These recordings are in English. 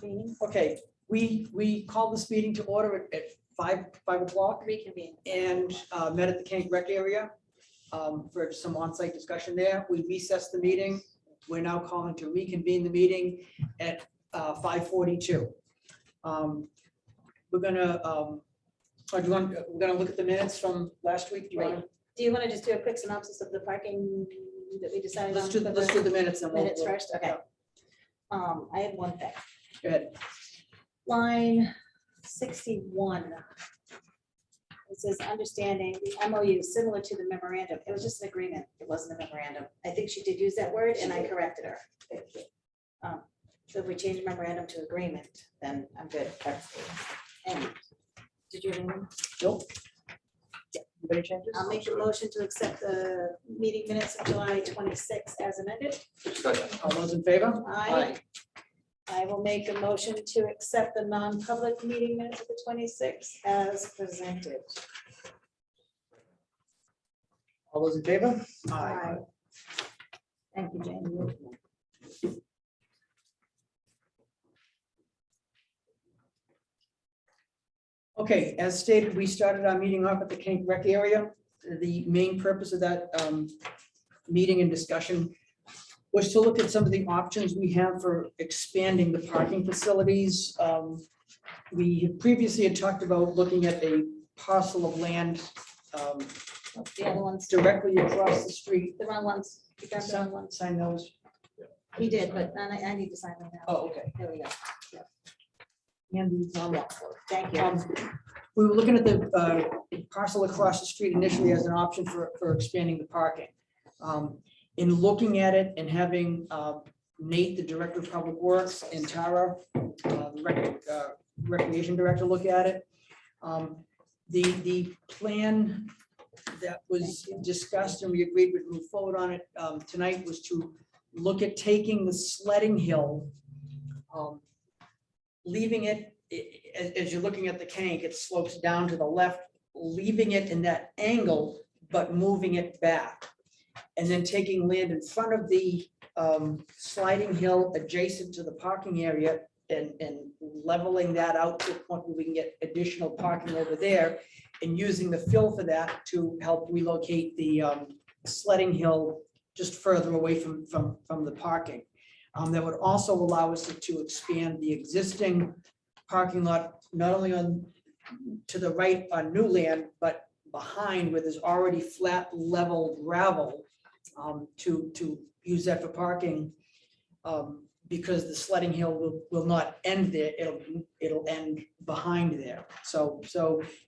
reconvene. Okay, we called this meeting to order at 5 o'clock Reconvene. and met at the Kank Rec area for some on-site discussion there. We recessed the meeting. We're now calling to reconvene the meeting at 5:42. We're gonna, we're gonna look at the minutes from last week. Do you want to? Do you want to just do a quick synopsis of the parking that we decided on? Let's do for the minutes and we'll. Minutes first, okay. I have one thing. Go ahead. Line 61. It says, understanding the MOU similar to the memorandum. It was just an agreement. It wasn't a memorandum. I think she did use that word and I corrected her. So if we change memorandum to agreement, then I'm good. And did you have anyone? Nope. Anybody changes? I'll make a motion to accept the meeting minutes of July 26 as amended. All those in favor? Aye. I will make a motion to accept the non-public meeting minutes of the 26th as presented. All those in favor? Aye. Thank you, Jane. Okay, as stated, we started our meeting off at the Kank Rec area. The main purpose of that meeting and discussion was to look at some of the options we have for expanding the parking facilities. We had previously talked about looking at a parcel of land The other ones, directly across the street. the wrong ones. You got the wrong ones. Sign those. He did, but I need to sign them now. Oh, okay. There we go. And these on that. Thank you. We were looking at the parcel across the street initially as an option for expanding the parking. In looking at it and having Nate, the Director of Public Works, and Tara, the Recreation Director, look at it. The plan that was discussed and we agreed we'd move forward on it tonight was to look at taking the sledding hill, leaving it, as you're looking at the Kank, it slopes down to the left, leaving it in that angle, but moving it back. And then taking land in front of the sliding hill adjacent to the parking area and leveling that out to a point where we can get additional parking over there and using the fill for that to help relocate the sledding hill just further away from the parking. That would also allow us to expand the existing parking lot, not only to the right on new land, but behind where there's already flat level gravel to use that for parking. Because the sledding hill will not end there, it'll end behind there. So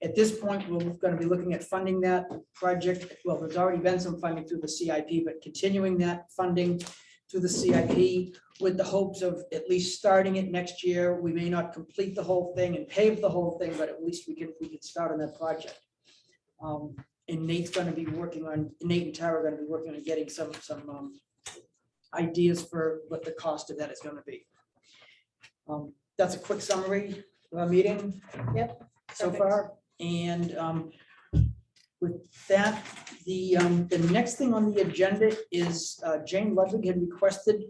at this point, we're going to be looking at funding that project. Well, there's already been some funding through the CIP, but continuing that funding through the CIP with the hopes of at least starting it next year. We may not complete the whole thing and pave the whole thing, but at least we can start on that project. And Nate's going to be working on, Nate and Tara are going to be working on getting some ideas for what the cost of that is going to be. That's a quick summary of our meeting. Yep. So Perfect. far, and with that, the next thing on the agenda is Jane Ludwig had requested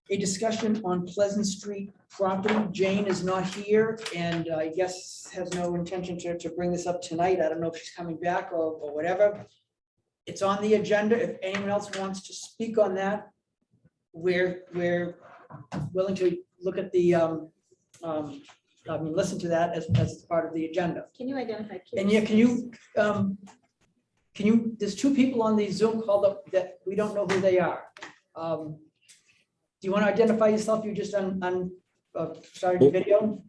a discussion on Pleasant Street property. Jane is not here and I guess has no intention to bring this up tonight. I don't know if she's coming back or whatever. It's on the agenda. If anyone else wants to speak on that, we're willing to look at the, listen to that as part of the agenda. Can you identify? And yeah, can you, there's two people on the Zoom call that we don't know who they are. Do you want to identify yourself? You just started the video?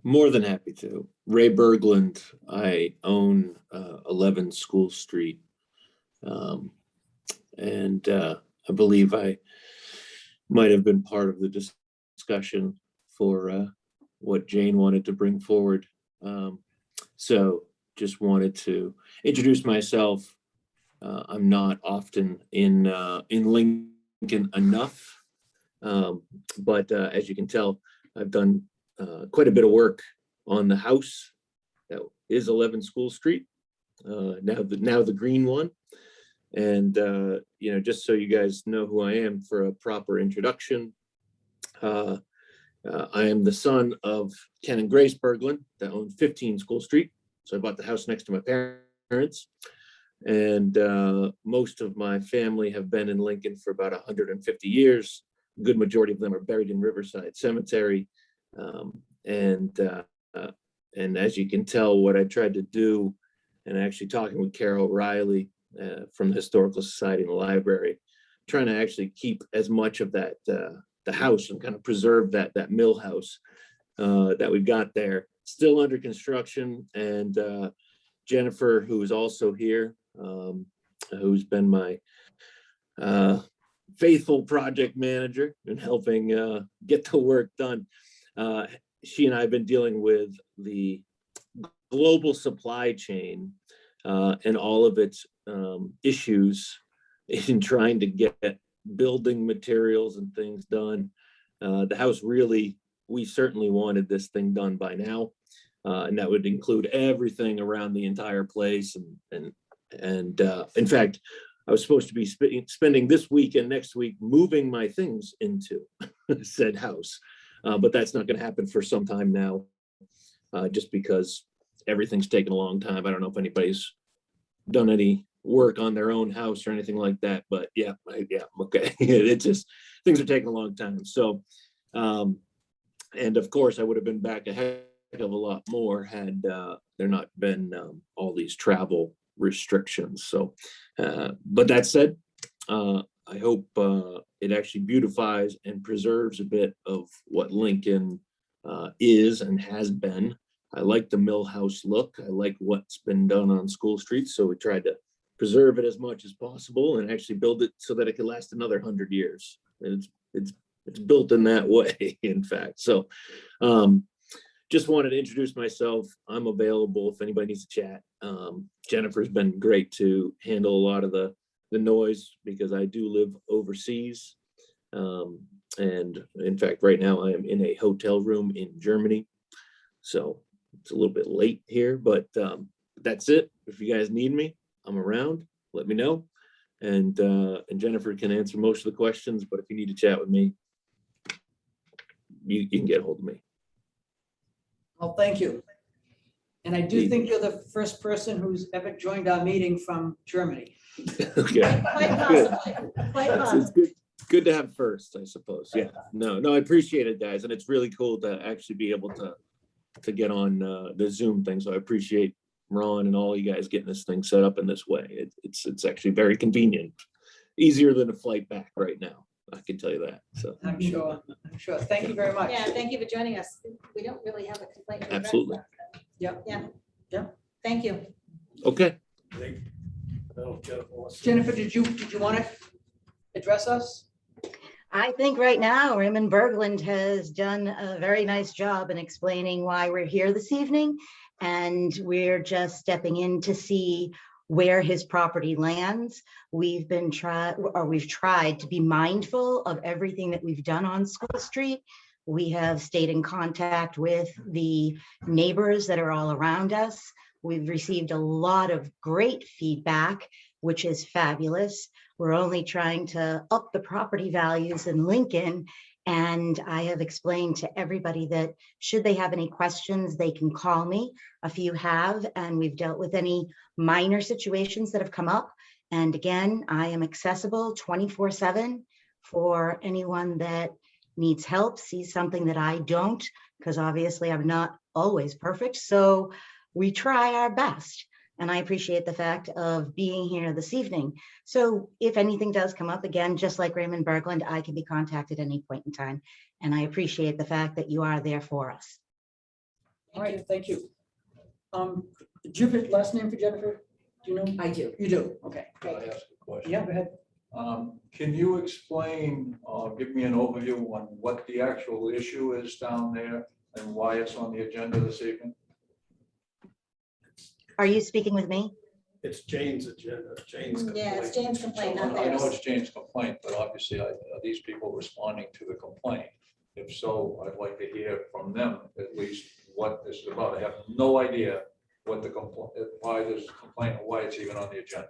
More than happy to. Ray Berglund. I own 11 School Street. And I believe I might have been part of the discussion for what Jane wanted to bring forward. So just wanted to introduce myself. I'm not often in Lincoln enough, but as you can tell, I've done quite a bit of work on the house that is 11 School Street, now the green one. And, just so you guys know who I am for a proper introduction, I am the son of Ken and Grace Berglund that own 15 School Street. So I bought the house next to my parents. And most of my family have been in Lincoln for about 150 years. A good majority of them are buried in Riverside Cemetery. And as you can tell, what I tried to do, and actually talking with Carol Riley from the Historical Society and the library, trying to actually keep as much of that the house and kind of preserve that mill house that we've got there, still under construction. And Jennifer, who is also here, who's been my faithful project manager and helping get the work done. She and I have been dealing with the global supply chain and all of its issues in trying to get building materials and things done. The house really, we certainly wanted this thing done by now. And that would include everything around the entire place. And in fact, I was supposed to be spending this week and next week moving my things into said house. But that's not going to happen for some time now, just because everything's taken a long time. I don't know if anybody's done any work on their own house or anything like that, but yeah, okay. It just, things are taking a long time. So, and of course, I would have been back a heck of a lot more had there not been all these travel restrictions. So, but that said, I hope it actually beautifies and preserves a bit of what Lincoln is and has been. I like the mill house look. I like what's been done on School Street. So we tried to preserve it as much as possible and actually build it so that it could last another 100 years. And it's built in that way, in fact. So just wanted to introduce myself. I'm available if anybody needs to chat. Jennifer's been great to handle a lot of the noise because I do live overseas. And in fact, right now I am in a hotel room in Germany. So it's a little bit late here, but that's it. If you guys need me, I'm around, let me know. And Jennifer can answer most of the questions, but if you need to chat with me, you can get a hold of me. Well, thank you. And I do think you're the first person who's ever joined our meeting from Germany. Okay. Quite Good. possibly, quite It's possibly. good to have first, I suppose. Yeah. No, I appreciate it, guys. And it's really cool to actually be able to get on the Zoom thing. So I appreciate Ron and all you guys getting this thing set up in this way. It's actually very convenient, easier than a flight back right now. I can tell you that. So I'm sure. Thank you very much. Yeah, thank you for joining us. We don't really have a complaint. to address. Absolutely. Yep. Yeah. Yep. Thank you. okay. Jennifer, did you want to address us? I think right now Raymond Berglund has done a very nice job in explaining why we're here this evening. And we're just stepping in to see where his property lands. We've tried to be mindful of everything that we've done on School Street. We have stayed in contact with the neighbors that are all around us. We've received a lot of great feedback, which is fabulous. We're only trying to up the property values in Lincoln. And I have explained to everybody that should they have any questions, they can call me. A few have, and we've dealt with any minor situations that have come up. And again, I am accessible 24/7 for anyone that needs help, sees something that I don't, because obviously I'm not always perfect. So we try our best. And I appreciate the fact of being here this evening. So if anything does come up, again, just like Raymond Berglund, I can be contacted at any point in time. And I appreciate the fact that you are there for us. All right, thank you. Do you have a last name for Jennifer? Do you know? I do. You do, okay. Can I ask a question? Yeah, go ahead. Can you explain, give me an overview on what the actual issue is down there and why it's on the agenda this evening? Are you speaking with me? It's Jane's agenda, Jane's complaint. Yeah, it's Jane's complaint, So, not I know theirs. it's Jane's complaint, but obviously are these people responding to the complaint? If so, I'd like to hear from them at least what this is about. I have no idea what the complaint, why there's a complaint or why it's even on the agenda.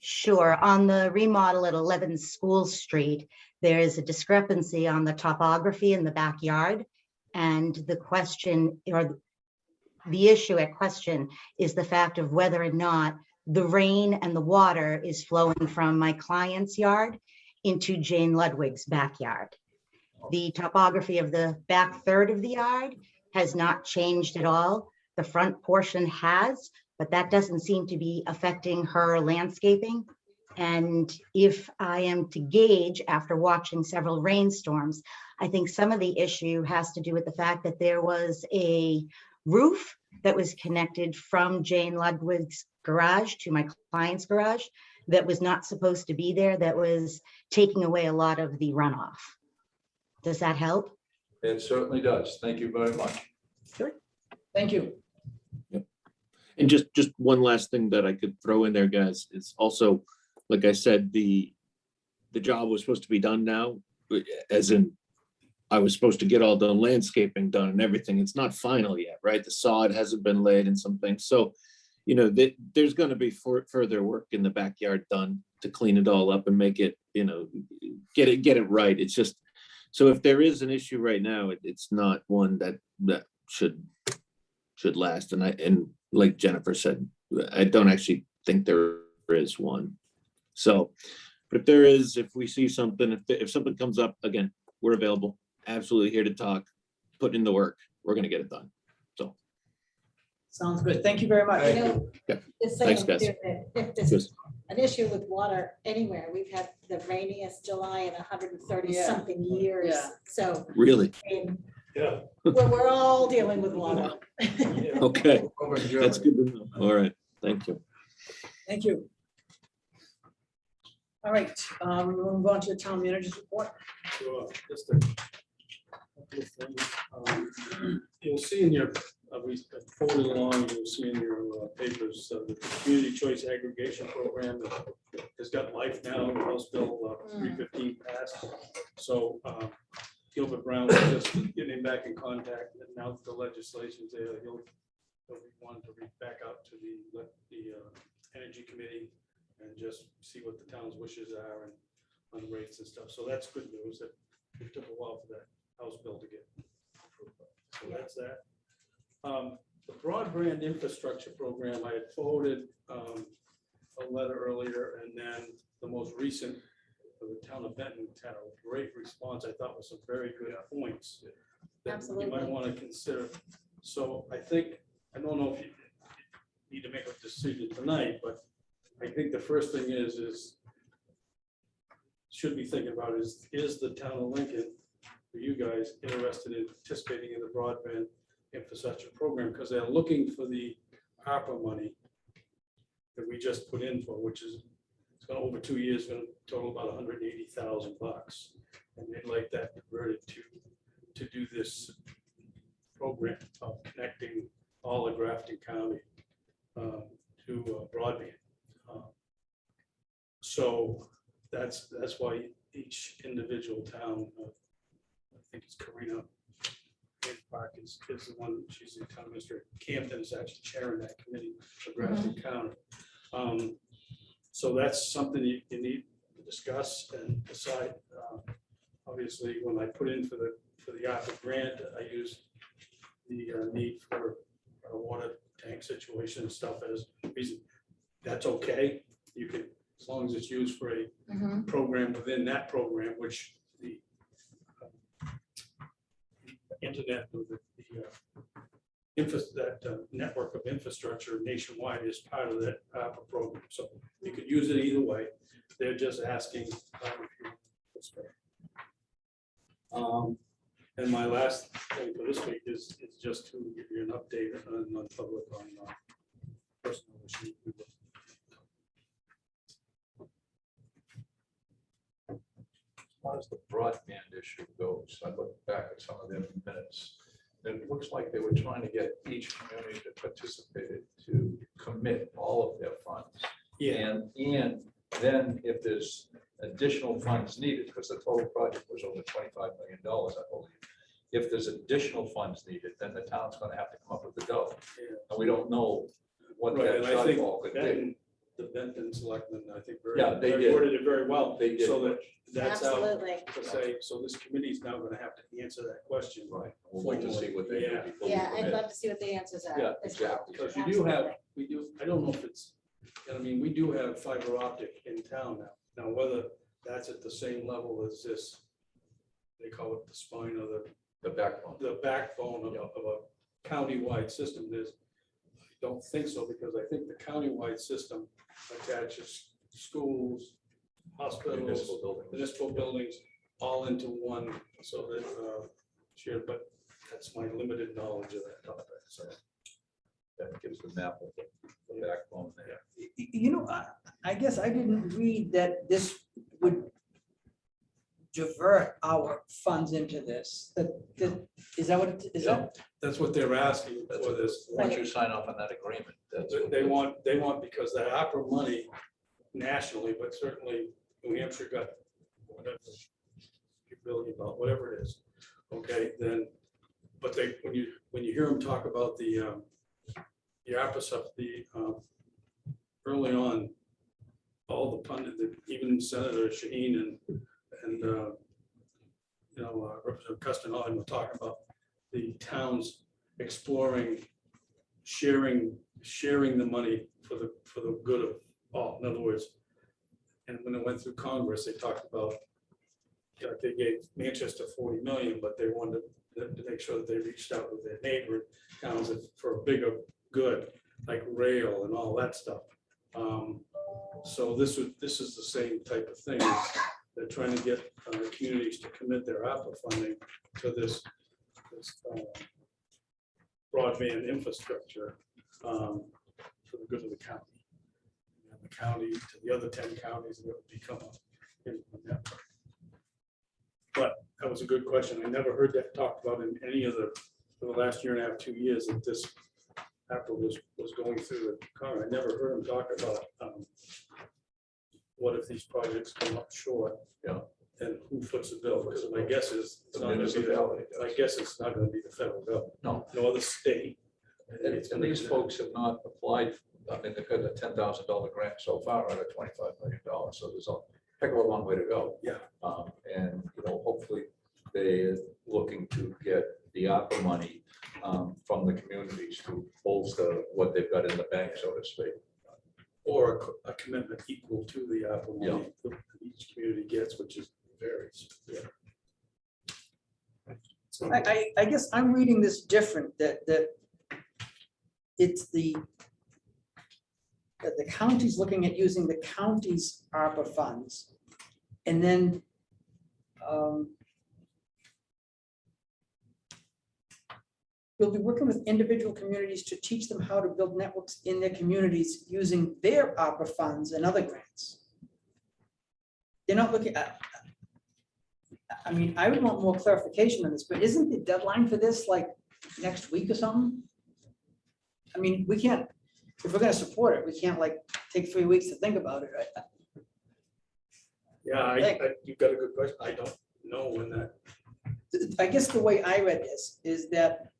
Sure. On the remodel at 11 School Street, there is a discrepancy on the topography in the backyard. And the question, or the issue at question, is the fact of whether or not the rain and the water is flowing from my client's yard into Jane Ludwig's backyard. The topography of the back third of the yard has not changed at all. The front portion has, but that doesn't seem to be affecting her landscaping. And if I am to gauge after watching several rainstorms, I think some of the issue has to do with the fact that there was a roof that was connected from Jane Ludwig's garage to my client's garage that was not supposed to be there, that was taking away a lot of the runoff. Does that help? It certainly does. Thank you very much. Thank you. And just one last thing that I could throw in there, guys, is also, like I said, the job was supposed to be done now, as in I was supposed to get all the landscaping done and everything. It's not final yet, right? The sod hasn't been laid and some things. So, you know, there's going to be further work in the backyard done to clean it all up and make it, you know, get it right. It's just, so if there is an issue right now, it's not one that should last. And like Jennifer said, I don't actually think there is one. So, but if there is, if we see something, if something comes up, again, we're available. Absolutely here to talk, put in the work. We're going to get it done. So. Sounds good. Thank you very much. You know, Yeah. just Thanks, saying, guys. if there's Just- an issue with water anywhere, we've had the rainiest July in 130 Yeah. something years. Yeah. So, Really? I mean, Yeah. we're all dealing with water. Okay. That's good to know. All right. Thank you. Thank you. All right, we'll move on to the town manager's report. Sure, just a couple of things. You'll see in your, we forwarded along, you'll see in your papers, the community choice aggregation program has got life now, House Bill 315 passed. So Gilbert Brown was just getting back in contact, and now that the legislation's there, he'll be wanting to reach back out to the Energy Committee and just see what the town's wishes are and on rates and stuff. So that's good news that it took a while for that House bill to get approved. So that's that. The broadband infrastructure program, I had forwarded a letter earlier, and then the most recent, the town of Benton had a great response. I thought was some very good points that you might Absolutely. want to consider. So I think, I don't know if you need to make a decision tonight, but I think the first thing is should be thinking about is the town of Lincoln, for you guys, interested in participating in the broadband infrastructure program, because they're looking for the ARPA money that we just put in for, which is, it's going to over 2 years, going to total about $180,000. And they'd like that converted to do this program of connecting all of Grafton County to broadband. So that's why each individual town, I think it's Karina Park is the one, she's the town administrator. Camden is actually chairing that committee for Grafton County. So that's something you need to discuss and decide. Obviously, when I put in for the ARPA grant, I used the need for a water tank situation and stuff as reason. That's okay. You can, as long as it's used for a program within that program, which the internet, that network of infrastructure nationwide is part of that ARPA program. So you could use it either way. They're just asking. And my last thing for this week is just to give you an update on public on personal issues. As far as the broadband issue goes, I looked back at some of their minutes. And it looks like they were trying to get each community that participated to commit all of their funds. Yeah, And then if there's additional funds needed, because the total project was over $25 million, I believe. If there's additional funds needed, then the town's going to have to come up with the dough. yeah. And we don't know what Right, that and I think shortfall could be. Benton the Benton selectmen, I think, Yeah, they did. worded it very well. They did. So that, that's how, Absolutely. to say, so this committee's now gonna have to answer that question. Right, we'll wait to see what they do Yeah. before we Yeah, I'd commit. love to see what the answers are. Yeah, as well. exactly. Because you do have, Absolutely. I don't know if it's, I mean, we do have fiber optic in town now. Now, whether that's at the same level as this, they call it the spine of The backbone. the backbone of a countywide system. I don't think so, because I think the countywide system attaches schools, hospitals, municipal buildings, all into one, so that, shared, but that's my limited knowledge of that topic, so. That gives the map of the backbone there. You know, I guess I didn't read that this would divert our funds into this. Is that what it is? That That's what they're asking That's for what this. Once you sign off on that agreement, that's. what They want, because the opera money nationally, but certainly New Hampshire got whatever, $2 billion, whatever it is. Okay, then, but they, when you hear them talk about the opera stuff, early on, all the pundits, even Senator Shaheen and Representative Castaneda were talking about the towns exploring, sharing the money for the good of all. In other words, and when it went through Congress, they talked about, they gave Manchester 40 million, but they wanted to make sure that they reached out with their neighboring towns for a bigger good, like rail and all that stuff. So this is the same type of thing. They're trying to get communities to commit their ARPA funding to this broadband infrastructure for the good of the county. And the county to the other 10 counties that would become a network. But that was a good question. I never heard that talked about in any of the last year and a half, 2 years that this ARPA was going through the Congress. I never heard them talk about what if these projects come up short? Yeah. And who foots the bill? Because my guess is it's The not going to be municipality does. my guess it's not going to be the federal government. No. No other state. And these folks have not applied, I mean, they've got a $10,000 grant so far out of $25 million. So there's a heck of a long way to go. Yeah. And, hopefully they're looking to get the ARPA money from the communities to bolster what they've got in the bank, so to speak. Or a commitment equal to the ARPA money that each community gets, which is varies. Yeah. I guess I'm reading this different, that it's that the county's looking at using the county's ARPA funds. And then we'll be working with individual communities to teach them how to build networks in their communities using their ARPA funds and other grants. They're not looking at, I mean, I would want more clarification on this, but isn't the deadline for this like next week or something? I mean, we can't, if we're gonna support it, we can't like take 3 weeks to think about it, right? Yeah, you've got a good question. I don't know when that. I guess the way I read this is that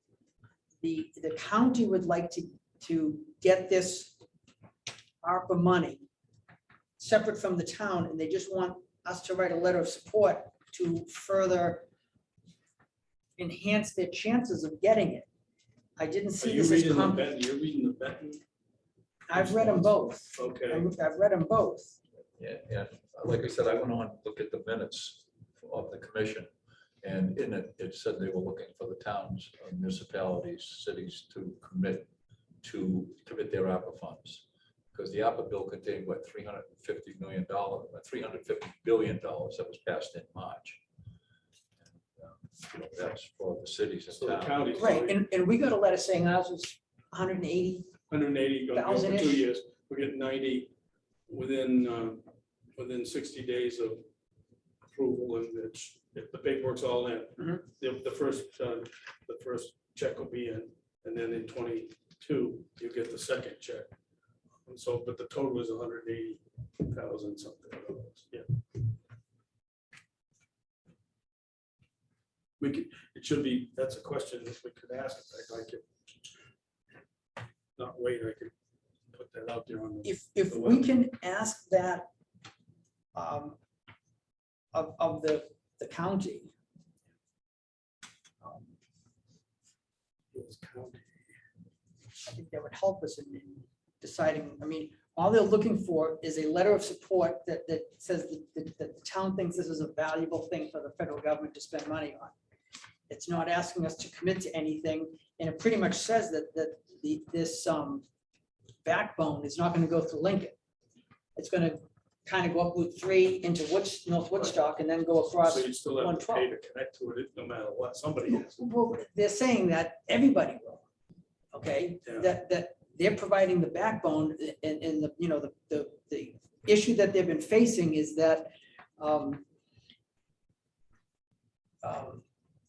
the county would like to get this ARPA money separate from the town, and they just want us to write a letter of support to further enhance their chances of getting it. I didn't Are see you this as reading the comp, Benton? You're reading the Benton? I've read them both. Okay. I've read them both. Yeah, and like I said, I went on to look at the minutes of the commission. And in it, it said they were looking for the towns, municipalities, cities to commit their ARPA funds. Because the ARPA bill contained, what, $350 million, $350 billion that was passed in March. And, that's for the cities So and the towns. county. Right, and we got a letter saying ours was 180. 180 going to go for 2 1,000-ish. years. We get 90 within 60 days of approval, and if the paperwork's all in. Mhm. The first check will be in, and then in 22, you get the second check. And so, but the total is 180,000 something. Yeah. It should be, that's a question that we could ask. If I'd like it. Not wait, I could put that out there on the. If we can ask that of the county. I think that would help us in deciding, I mean, all they're looking for is a letter of support that says that the town thinks this is a valuable thing for the federal government to spend money on. It's not asking us to commit to anything, and it pretty much says that this backbone is not gonna go through Lincoln. It's gonna kind of go up Route 3 into North Woodstock and then go across. So you still have to 112. pay to connect to it no matter what, somebody has. Well, they're saying that everybody will, okay? Yeah. That they're providing the backbone and the, you know, the issue that they've been facing is that,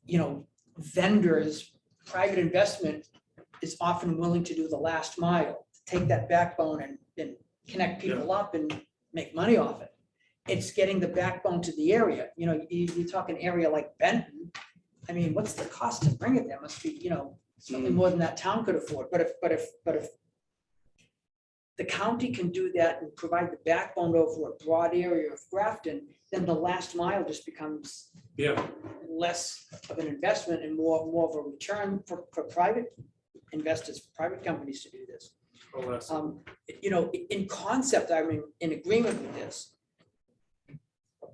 you know, vendors, private investment is often willing to do the last mile, take that backbone and connect people up and make money off it. It's getting the backbone to the area, you know, you talk an area like Benton. I mean, what's the cost to bring it there? Must be, you know, something more than that town could afford. But if the county can do that and provide the backbone over a broad area of Grafton, then the last mile just becomes Yeah, less of an investment and more of a return for private investors, for private companies to do this. well, that's, You know, in concept, I'm in agreement with this.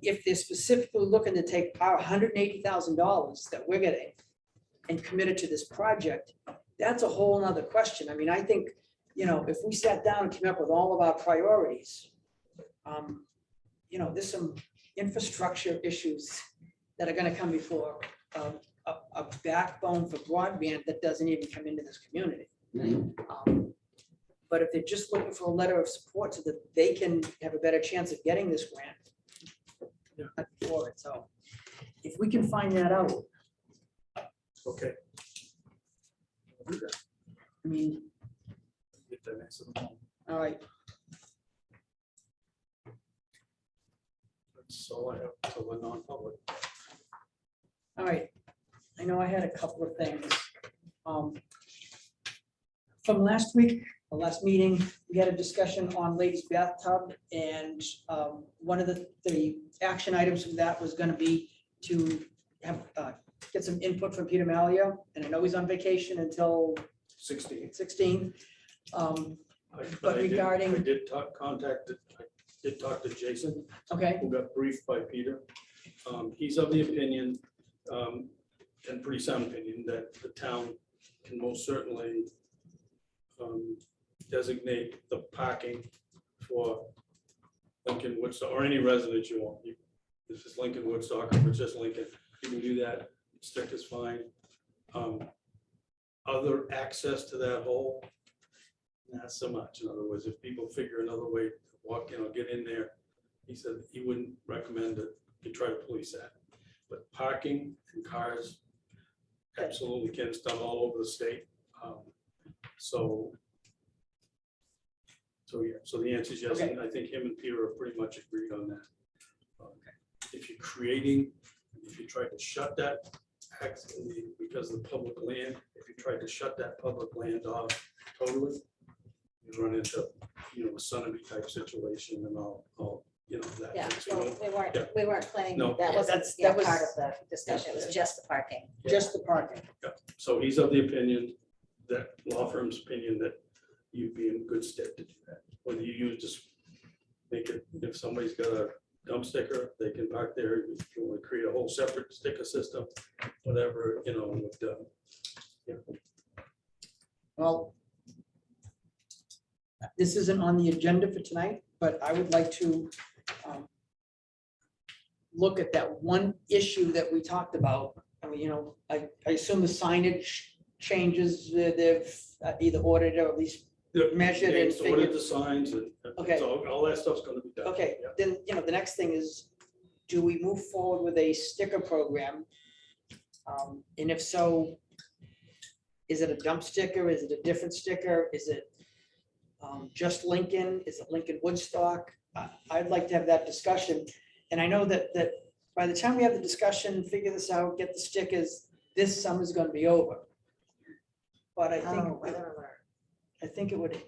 If they're specifically looking to take our $180,000 that we're getting and commit it to this project, that's a whole nother question. I mean, I think, you know, if we sat down and came up with all of our priorities, you know, there's some infrastructure issues that are gonna come before a backbone for broadband that doesn't even come into this community. But if they're just looking for a letter of support so that they can have a better chance of getting this grant. For it, so if we can find that out, okay. I mean, Get that answer tomorrow. all right, That's all I have till the non-public. all right. I know I had a couple of things. From last week, the last meeting, we had a discussion on ladies bathtub, and one of the action items from that was gonna be to have, get some input from Peter Malia, and I know he's on vacation until 16. But regarding- I did talk to Jason, Okay, who got briefed by Peter. He's of the opinion, and pretty sound opinion, that the town can most certainly designate the parking for Lincoln Woodstock, or any residence you want. This is Lincoln Woodstock, if it's just Lincoln, you can do that, stick is fine. Other access to that hole, not so much. In other words, if people figure another way to walk, get in there, he said he wouldn't recommend that you try to police that. But parking and cars absolutely can, it's done all over the state. So yeah, so the answer is yes, and I think him and Peter are pretty much agreed on that. If you're if you try to shut that, because of the public land, if you try to shut that public land off totally, you run into, a Sunapee type situation and all, that. Yeah, thing. So, well, Yeah. we weren't planning, No. that wasn't That was- part of the discussion, it was just the parking. just the parking. So he's of the opinion, that law firm's opinion, that you'd be in good stead to do that. Whether you just make it, if somebody's got a dump sticker, they can park there. If you want to create a whole separate sticker system, whatever, Well, this isn't on the agenda for tonight, but I would like to look at that one issue that we talked about. I mean, I assume the signage changes, they've either ordered or at least measured and Names, ordered figured. the signs, and Okay. so all that stuff's gonna be done. Okay, Yeah. then, the next thing is, do we move forward with a sticker program? And if so, is it a dump sticker? Is it a different sticker? Is it just Lincoln? Is it Lincoln Woodstock? I'd like to have that discussion. And I know that by the time we have the discussion, figure this out, get the stickers, this summer's gonna be over. But I Oh, think, weather alert. I think it would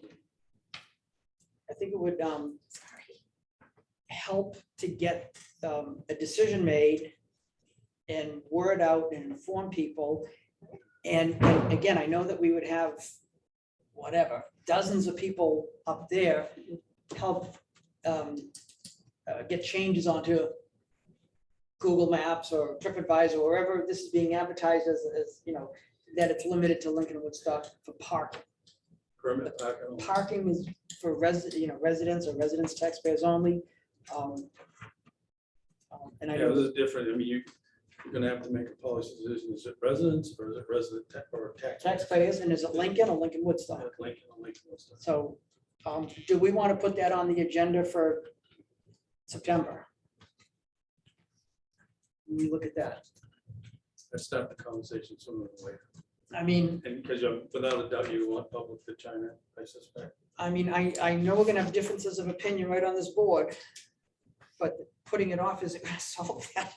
think it would help to get a decision made and word out and inform people. And again, I know that we would have whatever, dozens of people up there help get changes onto Google Maps or TripAdvisor, or wherever this is being advertised as, you know, that it's limited to Lincoln Woodstock for parking. Permit parking. Parking is for residents or residents taxpayers only. And I Yeah, know this is different. I mean, you're gonna have to make a policy decision. Is it residents or is it resident or tax? taxpayers, and is it Lincoln or Lincoln Woodstock? Lincoln or Lincoln Woodstock. So do we want to put that on the agenda for September? When we look at that, Let's start the conversation sooner than later. I mean, And because you're, without a doubt, you want public to chime in, I suspect. I know we're gonna have differences of opinion right on this board, but putting it off isn't gonna solve that.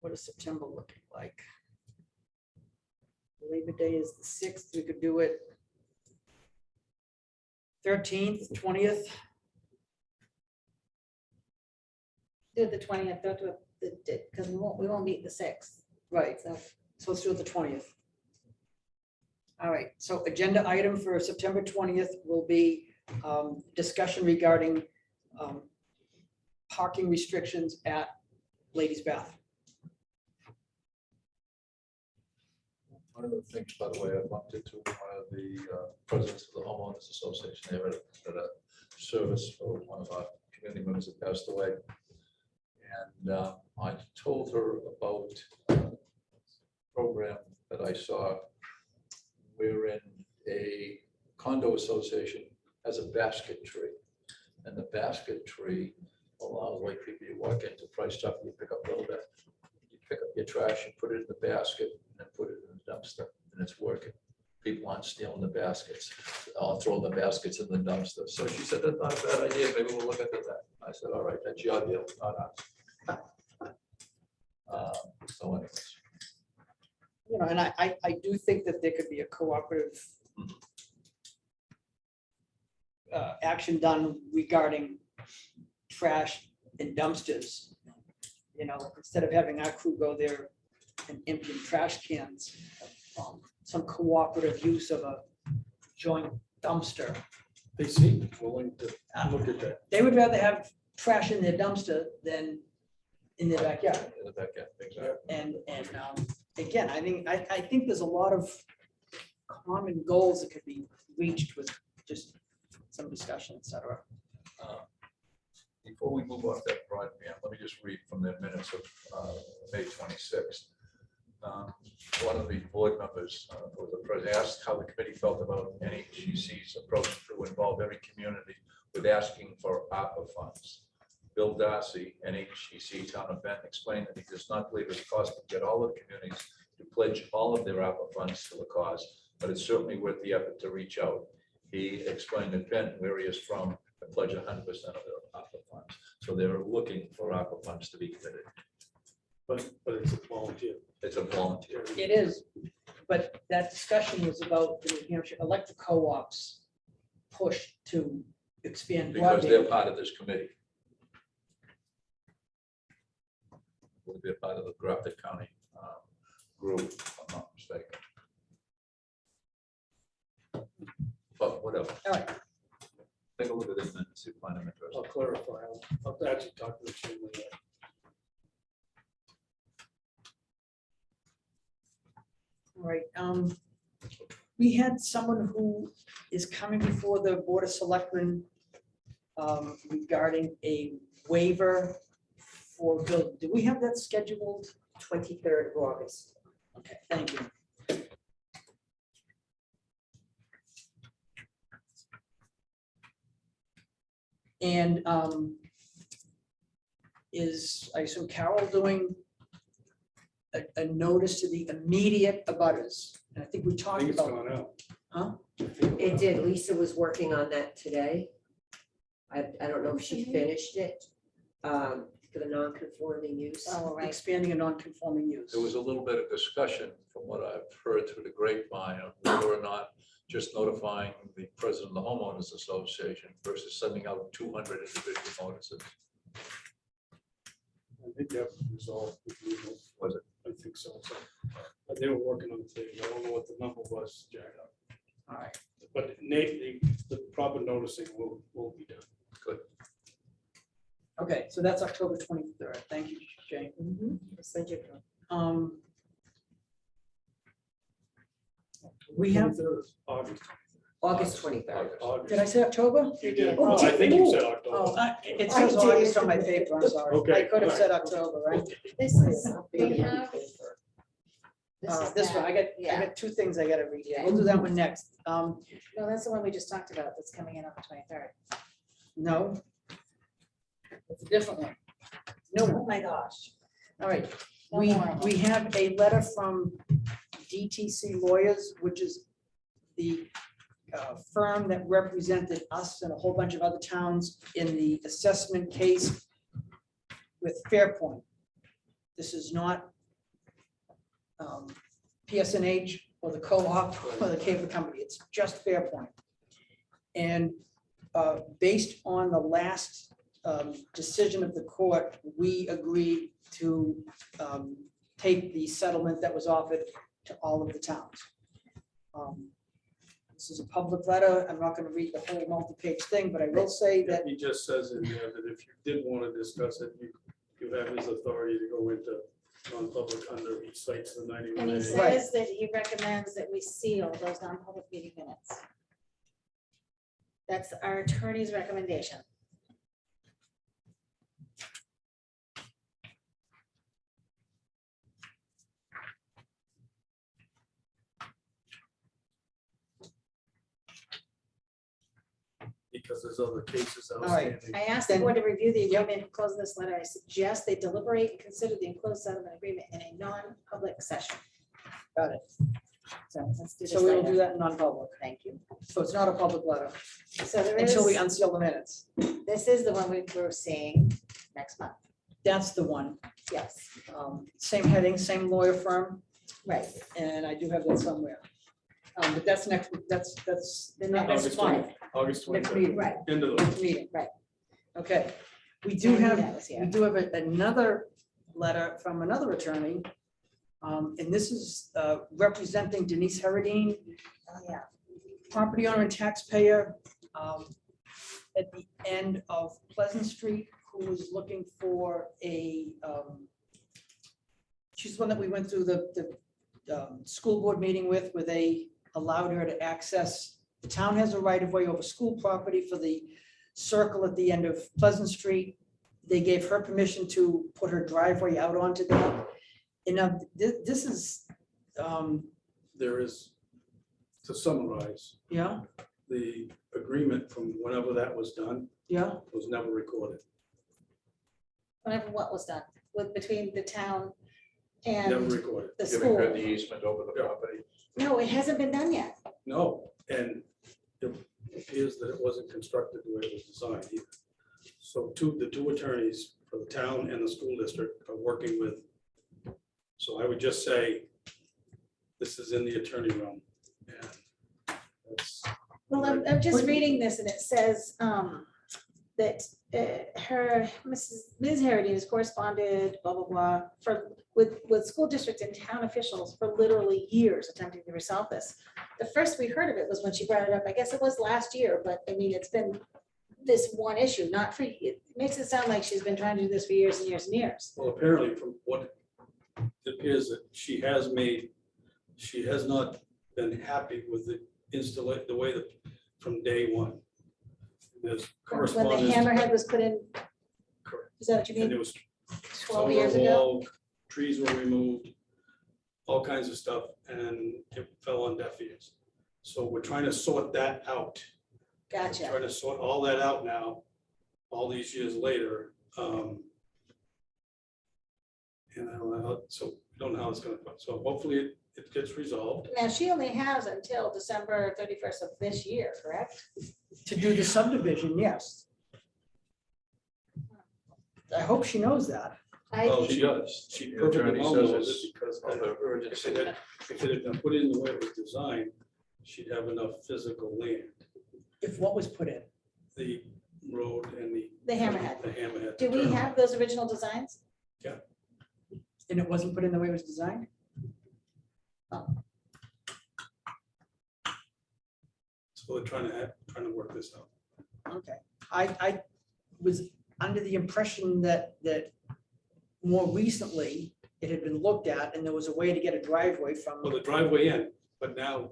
What is September looking like? Labor Day is the 6th, we could do it 13th, 20th. Do the 20th, don't do it, because we won't meet the 6th, Right, so. so let's do it the 20th. All right, so agenda item for September 20th will be discussion regarding parking restrictions at Ladies Bath. One of the things, by the way, I bumped into one of the presidents of the homeowners association. They were at a service for one of our community members that passed away. And I told her about a program that I saw wherein a condo association has a basket tree. And the basket tree allows like people, you walk into Price Chopper, you pick up a little bit. You pick up your trash, you put it in the basket, and then put it in the dumpster, and it's working. People aren't stealing the baskets. I'll throw the baskets in the dumpster. So she said, that's not a bad idea. Maybe we'll look into that. I said, all right, that's your deal, not ours. So anyways, You know, and I do think that there could be a cooperative action done regarding trash and dumpsters. You know, instead of having our crew go there and empty trash cans, some cooperative use of a joint dumpster. They seem willing to look at that. They would rather have trash in their dumpster than in their backyard. in the back end, exactly. And again, I think there's a lot of common goals that could be reached with just some discussion, et cetera. Before we move off that broadband, let me just read from the minutes of May 26th. One of the board members was the president, asked how the committee felt about NHGC's approach to involve every community with asking for ARPA funds. Bill Darcy, NHGC town event, explained that he does not believe it's possible to get all of the communities to pledge all of their ARPA funds to the cause, but it's certainly worth the effort to reach out. He explained that Benton, where he is from, can pledge 100% of their ARPA funds. So they're looking for ARPA funds to be committed. But it's a volunteer. It's a volunteer. It is, but that discussion was about the New Hampshire electric co-ops push to expand Because they're broadband. part of this committee. Will be a part of the Grafton County group, if I'm not mistaken. But whatever, All right, take a look at it and see if you find them I'll interesting. clarify. I'll actually talk to the chairman. all right. We had someone who is coming before the Board of Selectmen regarding a waiver for building. Do we have that scheduled? 23rd of August. Okay, thank you. And is, I assume Carol doing a notice to the immediate abutters? And I think we I talked think it's about, gone out. huh? It did. Lisa was working on that today. I don't know if she finished it. for the non-conforming use. Oh, right. expanding a non-conforming use. There was a little bit of discussion from what I've heard through the grapevine of whether or not just notifying the president of the homeowners association versus sending out 200 individual notices. I think that was resolved. with legal. Was it? I think so. But they were working on things. I don't know what the number was, Jack. All right. But the proper noticing will be done. Good. Okay, so that's October 23rd. Thank you, Jane. Mhm. Send you- We have 23rd is August. August 23rd. August. Did I say October? You did. Oh, I think you said oh, October. It I says did. August on my paper, I'm sorry. I Okay, could have all said right. October, right? This is, they have. This one, I yeah. got two things I gotta read. We'll do that one next. No, that's the one we just talked about that's coming in on the 23rd. No. It's a different one. No, Oh, my gosh. all right. No We, more. we have a letter from DTC Lawyers, which is the firm that represented us and a whole bunch of other towns in the assessment case with Fairpoint. This is not PSNH or the co-op or the cable company. It's just Fairpoint. And based on the last decision of the court, we agreed to take the settlement that was offered to all of the towns. This is a public letter. I'm not going to read the whole multi-page thing, but I will say that, He just says in there that if you did want to discuss it, you have his authority to go into non-public under each cites the And 91A. he says that he recommends that we seal those non-public meeting minutes. That's our attorney's recommendation. Because there's other cases right. outstanding. I asked the Then- board to review the Yep. agreement and close this letter. I suggest they deliberate and consider the enclosed settlement agreement in a non-public session. got it. So let's do this. So we will later. do that in non-public. Thank you. So it's not a public letter So there is, until we unseal the minutes. this is the one we're seeing next month. That's the one. Yes, Same heading, same lawyer firm, right. and I do have that somewhere. But that's next, that's The not next next August month, 20 August next 23rd, meeting, Right. end of the. next meeting. Right. Okay, we I do knew have, that was here. we do have another letter from another attorney. And this is representing Denise Herodine, Oh, yeah. property owner and taxpayer at the end of Pleasant Street, who was looking for she's the one that we went through the school board meeting with, where they allowed her to access, the town has a right of way over school property for the circle at the end of Pleasant Street. They gave her permission to put her driveway out onto that. And now this is, There is, to summarize, yeah, the agreement from whenever that was done yeah, was never recorded. Whenever what was done with, between the town Never and recorded. the Giving her school. the easement over the property. No, it hasn't been done yet. No, and it appears that it wasn't constructed the way it was designed either. So the two attorneys for the town and the school district are working with. So I would just say, this is in the attorney realm. And that's, Well, I'm just reading this and it says that Ms. Harity has corresponded, blah, blah, blah, with school districts and town officials for literally years attempting to resolve this. The first we heard of it was when she brought it up, I guess it was last year, but I mean, it's been this one issue, not for, it makes it sound like she's been trying to do this for years and years and years. well, apparently from what it appears that she has not been happy with the installation, the way that from day one. There's When correspondence. the hammerhead was put in, Correct. is that what you And mean, it was 12 years ago? Trees were removed, all kinds of stuff, and it fell on deaf ears. So we're trying to sort that out. Gotcha. Trying to sort all that out now, all these years later. And I don't know, so we don't know how it's gonna go. So hopefully it gets resolved. Now, she only has until December 31st of this year, correct? to do the subdivision, yes. I hope she knows that. Oh, I, she does. She The perfectly attorney well says knows it's it because of the urgency. if it had been put in the way it was designed, she'd have enough physical land, If what was put in, the road and the hammerhead. the hammerhead. Do we turn. have those original designs? and it wasn't put in the way it was designed? So they're trying to work this out. Okay, I was under the impression that more recently it had been looked at and there was a way to get a driveway from. Well, the driveway in, but now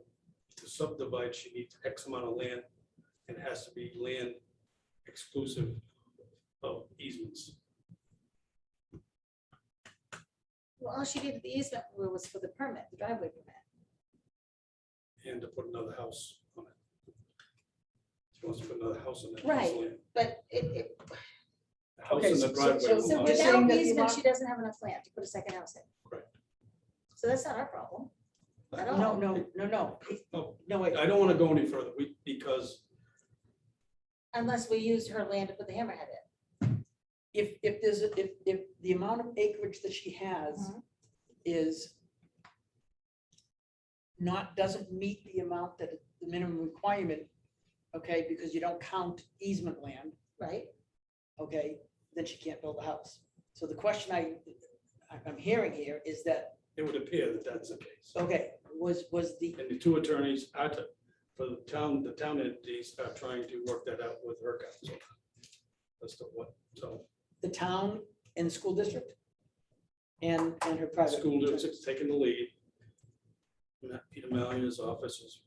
to subdivide, she needs X amount of land and it has to be land exclusive of easements. Well, all she needed the easement was for the permit, the driveway permit. And to put another house on it. She wants to put another house on that. Right. piece of land. But it, The house Okay, and so- the driveway. so- will so not- Just saying without that the easement, amount- she doesn't have enough land to put a second house in. Correct. So that's not our problem. At all. No, Oh, no, wait, I don't want to go any further, because Unless we used her land to put the hammerhead in. if there's, if the amount of acreage that she has Mhm. is doesn't meet the amount that the minimum requirement, okay, because you don't count easement land, Right? okay, then she can't build a house. So the question I'm hearing here is that, it would appear that that's the case. okay, was the, And the two attorneys are for the town entities are trying to work that out with her counsel. As to what, so the town and the school district? And her private? school district's taking the lead. Peter Mallion's office is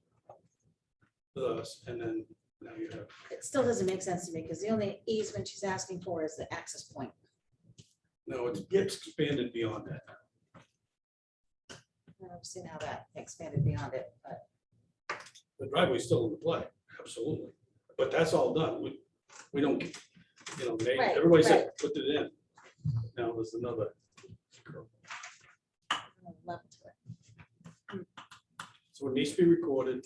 with us, and then now you have, It still doesn't make sense to me because the only easement she's asking for is the access point. no, it's expanded beyond that. I've never seen how that expanded beyond it, but The driveway's still in play, absolutely. But that's all done. We don't, Right, everybody said, put it in. Now there's another. level to it. So it needs to be recorded.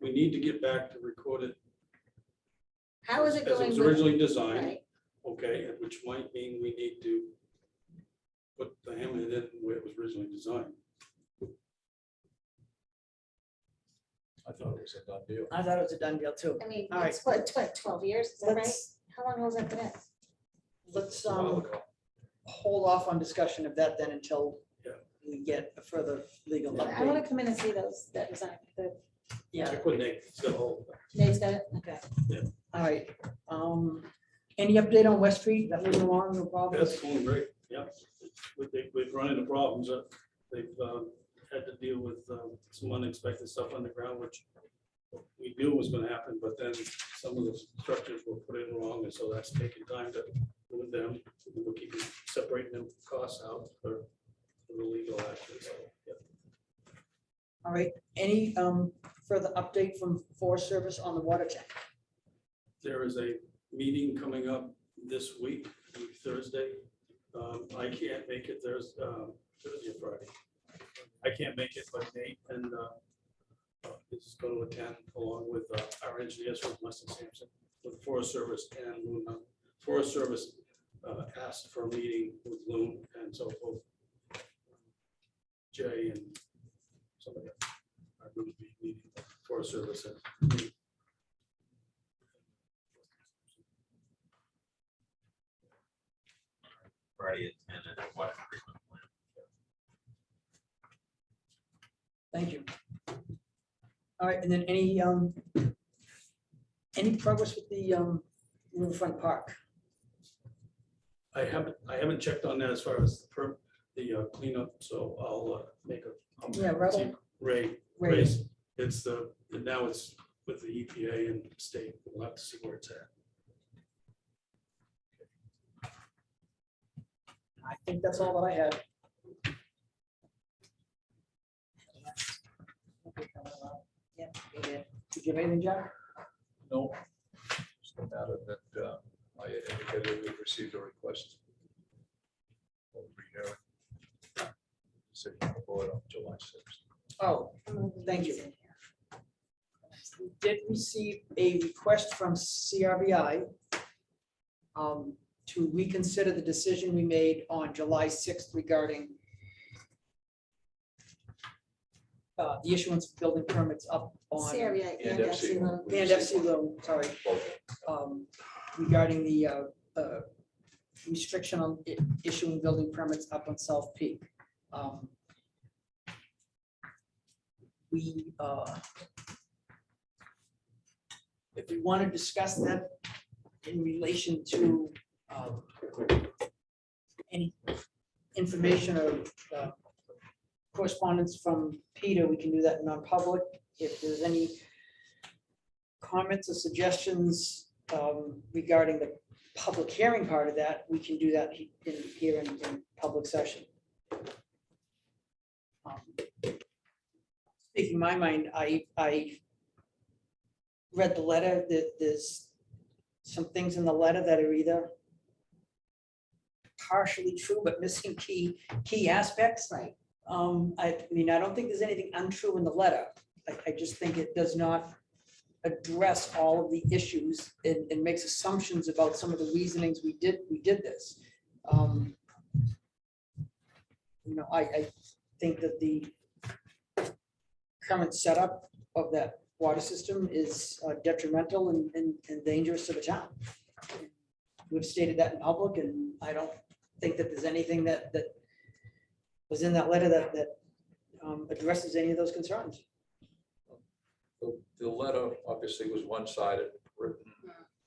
We need to get back to record it. How is it As it going was with? originally designed, Right. okay, which might mean we need to put the hammerhead in where it was originally designed. I thought it was a done deal. I thought it was a done deal too. I mean, All right. it's what, 12 years, is that right? Let's, How long has that been? let's A while ago. hold off on discussion of that then until Yeah. we get a further legal I want update. to come in and see those, that design. Yeah, Check with Nate, he's got a whole. Nate's got it, okay. all right. Any update on West Street? That moving along, no problems? That's going great, yeah. We've run into problems. They've had to deal with some unexpected stuff underground, which we knew was gonna happen, but then some of the structures were put in wrong, and so that's taking time to move them. We'll keep separating them costs out for the legal action, so, yeah. All right, any further update from Forest Service on the water check? There is a meeting coming up this week, Thursday. I can't make it Thursday or Friday. I can't make it, but Nate and is going to attend along with our engineers from Weston Sampson with Forest Service and Loon. Forest Service asked for a meeting with Loon, and so both Jay and somebody else are going to be meeting with Forest Service and me. Already attended a water treatment plant. Thank you. All right, and then any progress with the Riverfront Park? I haven't checked on that as far as the cleanup, so I'll make a. I'll Yeah, Rebel. see Ray, Ray's, it's now it's with the EPA and state, we'll have to see where it's at. I think that's all that I had. Yep, you did. Did you have anything, Jack? No. Just a matter that I indicated we received a request. for rehearing. Decision of the board on July 6th. Oh, thank you. We did receive a request from CRBI to reconsider the decision we made on July 6th regarding the issuance of building permits up on. Syria and And FC FC. loan. And FC loan, sorry, regarding the restriction on issuing building permits up on South Peak. We, if we want to discuss that in relation to any information or correspondence from Peter, we can do that in non-public. If there's any comments or suggestions regarding the public hearing part of that, we can do that here in public session. Speaking my mind, I read the letter, that there's some things in the letter that are either partially true, but missing key aspects. Right. I mean, I don't think there's anything untrue in the letter. I just think it does not address all of the issues and makes assumptions about some of the reasonings we did this. You know, I think that the current setup of that water system is detrimental and dangerous to the town. We've stated that in public, and I don't think that there's anything that was in that letter that addresses any of those concerns. The letter obviously was one-sided, written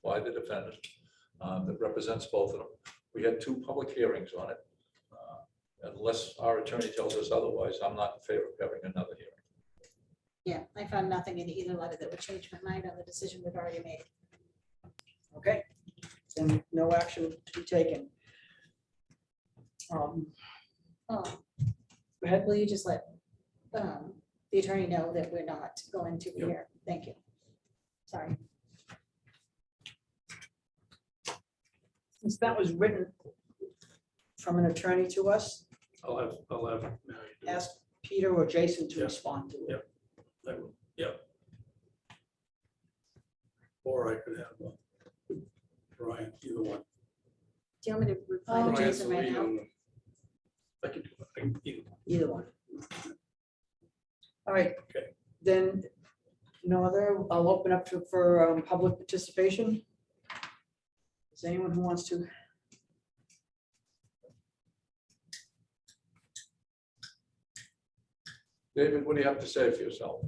by the defendant, that represents both of them. We had 2 public hearings on it. Unless our attorney tells us otherwise, I'm not in favor of having another hearing. Yeah, I found nothing in either letter that would change my mind on the decision we've already made. Okay, then no action to be taken. Oh, Go ahead. will you just let the attorney know that we're not going to be Yep. here? Thank you. Sorry. Since that was written from an attorney to us, I'll have Mary do it. ask Peter or Jason to Yeah. respond to it. Yeah. I will, yeah. Or I could have Brian, either one. Do you want me to reply to Oh, Brian's Jason the right lead now? on the- I could do it. Either one. Either one. All right. Okay. Then, no other, I'll open up for public participation. Is anyone who wants to? David, what do you have to say for yourself?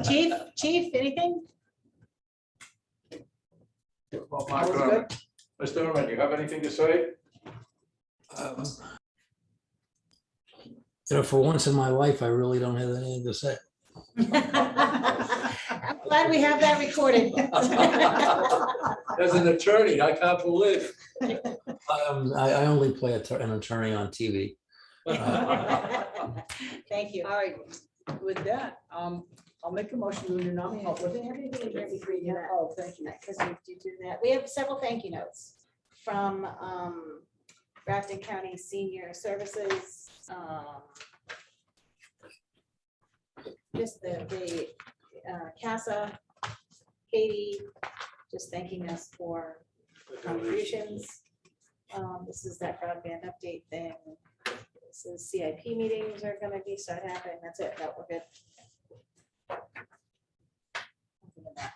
Chief, anything? Well, That was good? Mr. Herman, you have anything to say? For once in my life, I really don't have anything to say. I'm glad we have that recorded. As an attorney, I can't believe. I only play an attorney on TV. Thank you. All right, with that, I'll make a motion to nominate. Oh, do they have anything in here before you do that? Oh, thank you. Because you do that. We have several thank you notes from Grafton County Senior Services. Just the CASA, Katie, just thanking us for contributions. This is that broadband update thing. This is CIP meetings are gonna be start happening. That's it. No, we're good. Other than that,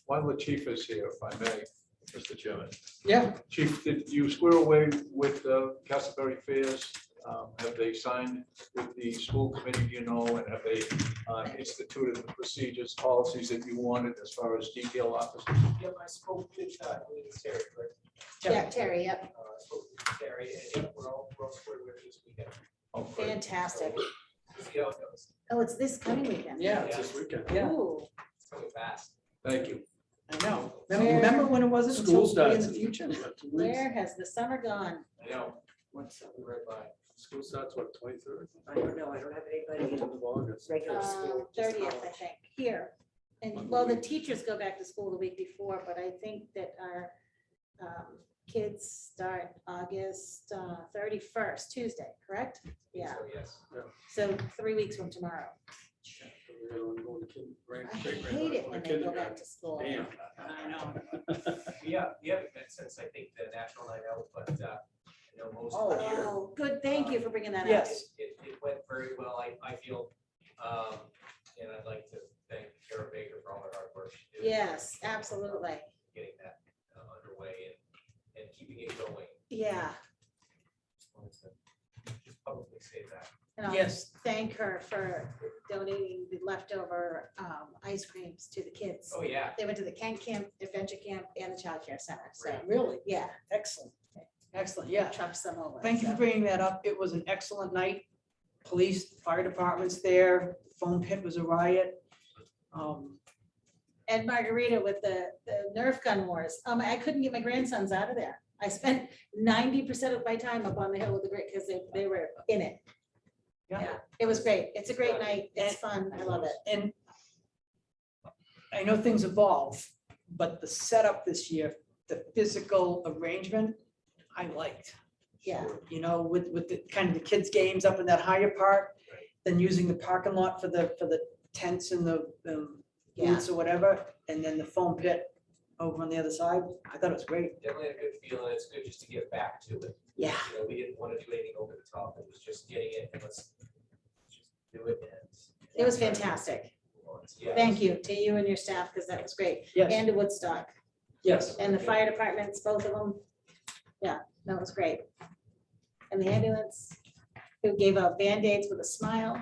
While the chief is here, if I may, Mr. Chairman. Yeah, Chief, did you square away with Castleberry Fairs? Have they signed with the school committee, do you know, and have they instituted the procedures, policies that you wanted as far as detail officers? Yep, I spoke with, I believe it's Terry, correct? yeah, Terry, yep, I spoke with Terry, and yeah, we're all squared with this weekend. Oh, great. fantastic. See how it goes. Oh, it's this coming weekend. yeah, It's this weekend. yeah, Ooh, It's going fast. Thank you. I know. Remember when it wasn't School until way in starts. the future? where has the summer gone? I know. What's right by? School starts, what, 23rd? I don't know, I don't have anybody in Of August. regular school. just 30th, I college. think, here. And well, the teachers go back to school the week before, but I think that our kids start August 31st, Tuesday, correct? Yeah, So, yes. so 3 weeks from tomorrow. they're gonna go to I hate it when they go back to school. Damn. I know. We haven't met since, I think, the National Night Out, but I know most of the year. Oh, good, thank you for bringing that up. Yes. It went very well, I feel. And I'd like to thank Kara Baker for all her hard work. she did. Yes, absolutely. Getting that underway and keeping it going. Yeah. Just wanted to just publicly say that. And I'll Yes. thank her for donating the leftover ice creams to the kids. Oh, yeah. They went to the Kent Camp, Adventure Camp, and the Child Care Center, so, Really? yeah. Excellent. Excellent, yeah. Trucked some over. Thank you for so. bringing that up. It was an excellent night. Police, fire departments there, foam pit was a riot. And Margarita with the Nerf gun wars. I couldn't get my grandsons out of there. I spent 90% of my time up on the hill with the grid because they were in it. Yeah. Yeah, it was great. It's a great night. It's fun. I love it. And I know things evolve, but the setup this year, the physical arrangement, I liked. Yeah. You know, with the kind of the kids' games up in that higher part, then using the parking lot for the tents and the Yeah. booths or whatever, and then the foam pit over on the other side. I thought it was great. Definitely a good feeling. It's good just to get back to it. Yeah. You know, we didn't want to do anything over the top. It was just getting it and let's just do it. It was fantastic. Yeah. Thank you to you and your staff because that was great. Yes, And to Woodstock yes. and the fire departments, both of them. Yeah, that was great. And the ambulance who gave out Band-Aids with a smile.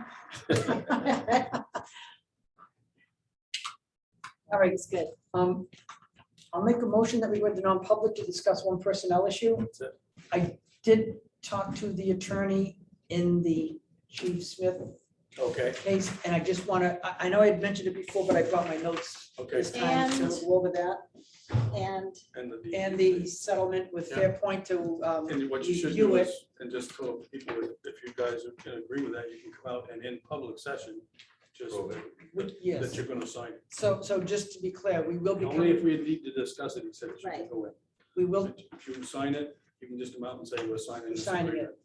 All right, it's good. I'll make a motion that we went to non-public to discuss one personnel issue. That's it. I did talk to the attorney in the Chief Smith Okay, case, and I just want to, I know I had mentioned it before, but I brought my notes okay. this time to And- go over that. And And the settlement with Fairpoint to And what you should review do it. is, and just tell people, if you guys can agree with that, you can come out and in public session, just Yes, that you're gonna sign it. so just to be clear, we will be Only if coming, we need to discuss it, he said that you can Right. go in. we will, If you sign it, you can just come out and say we're signing. We're this signing it. agreement.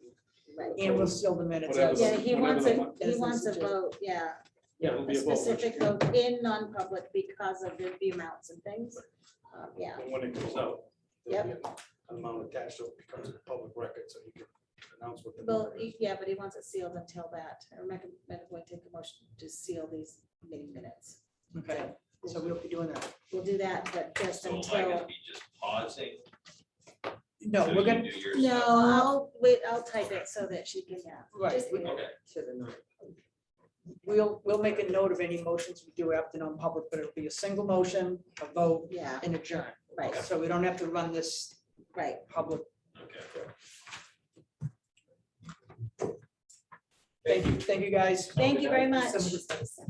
Right. and we'll seal the minutes. Whatever. Yeah, he wants Whatever a, he wants a vote, yeah. Yeah, it'll A be a vote. specific vote in non-public because of the amounts and things. Yeah, And when it comes out, Yep. there'll be an amount attached, so it becomes a public record, so you can announce what the. well, number is. yeah, but he wants it sealed until that. I recommend we take a motion to seal these meeting minutes. Okay, so we'll be doing that. We'll do that, but just So am I until, gonna be just pausing? No, so we're you gonna, do yours no, separate? I'll wait, I'll type it so that she can, yeah. right, Just- Okay. we'll make a note of any motions we do after non-public, but it'll be a single motion, a vote, Yeah, and adjourn. right, So we don't have to run this right. public. Okay. Thank you guys. Thank you very much. Some of this stuff.